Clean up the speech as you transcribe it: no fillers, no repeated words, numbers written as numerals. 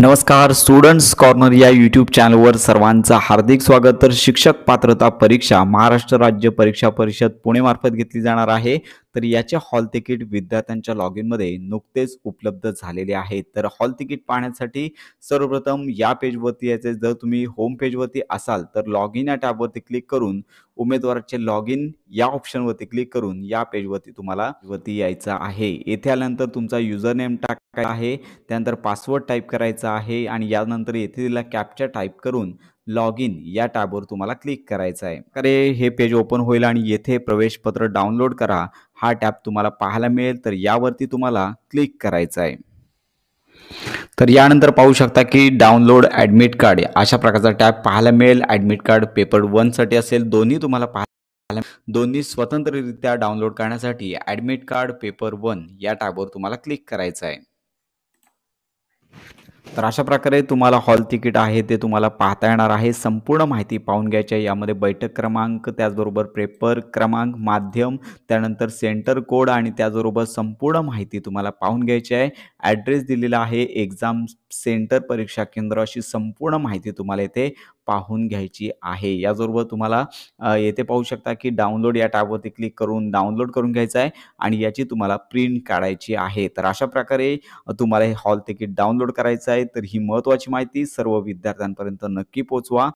नमस्कार students corner या YouTube चॅनलवर सर्वांचं हार्दिक स्वागत। तर शिक्षक पात्रता परीक्षा महाराष्ट्र राज्य परीक्षा परिषद पुणे मार्फत घेतली जाणार आहे। तर याचे हॉल तिकीट विद्यार्थ्यांच्या लॉग इनमध्ये नुकतेच उपलब्ध झालेले आहेत। तर हॉल तिकीट पाहण्यासाठी सर्वप्रथम या पेजवरती यायचे। जर तुम्ही होम पेजवरती असाल तर लॉग इन या टॅबवरती क्लिक करून उमेदवाराचे लॉग इन या ऑप्शनवरती क्लिक करून या पेजवरती तुम्हाला वरती यायचं आहे। येथे आल्यानंतर तुमचा युजर नेम टाकायचा आहे, त्यानंतर पासवर्ड टाईप करायचा आहे आणि यानंतर येथे दिलेला कॅप्चा टाईप करून लॉग इन या टॅबवर तुम्हाला क्लिक करायचं आहे। अरे हे पेज ओपन होईल आणि येथे प्रवेशपत्र डाउनलोड करा हा टॅब तुम्हाला पाहायला मिळेल। तर यावरती तुम्हाला क्लिक करायचं आहे। तर यानंतर पाहू शकता की डाउनलोड ॲडमिट कार्ड अशा प्रकारचा टॅब पाहायला मिळेल। ॲडमिट कार्ड पेपर 1 साठी असेल, दोन्ही तुम्हाला पाहायला दोन्ही स्वतंत्ररित्या डाउनलोड करण्यासाठी ॲडमिट कार्ड पेपर 1 या टॅबवर तुम्हाला क्लिक करायचं आहे। तर अशा प्रकारे तुम्हाला हॉल तिकीट आहे ते तुम्हाला पाहता येणार आहे। संपूर्ण माहिती पाहून घ्यायची आहे। यामध्ये बैठक क्रमांक, त्याचबरोबर पेपर क्रमांक, माध्यम, त्यानंतर सेंटर कोड आणि त्याचबरोबर संपूर्ण माहिती तुम्हाला पाहून घ्यायची आहे। ॲड्रेस दिलेला आहे, एक्झाम सेंटर, परीक्षा केंद्र अशी संपूर्ण माहिती तुम्हाला इथे पाहून घ्यायची आहे। याचबरोबर तुम्हाला येथे पाहू शकता की डाउनलोड या टॅबवरती क्लिक करून डाउनलोड करून घ्यायचं आहे आणि याची तुम्हाला प्रिंट काढायची आहे। तर अशा प्रकारे तुम्हाला हे हॉल तिकीट डाउनलोड करायचं आहे। तर ही महत्त्वाची माहिती सर्व विद्यार्थ्यांपर्यंत नक्की पोहोचवा।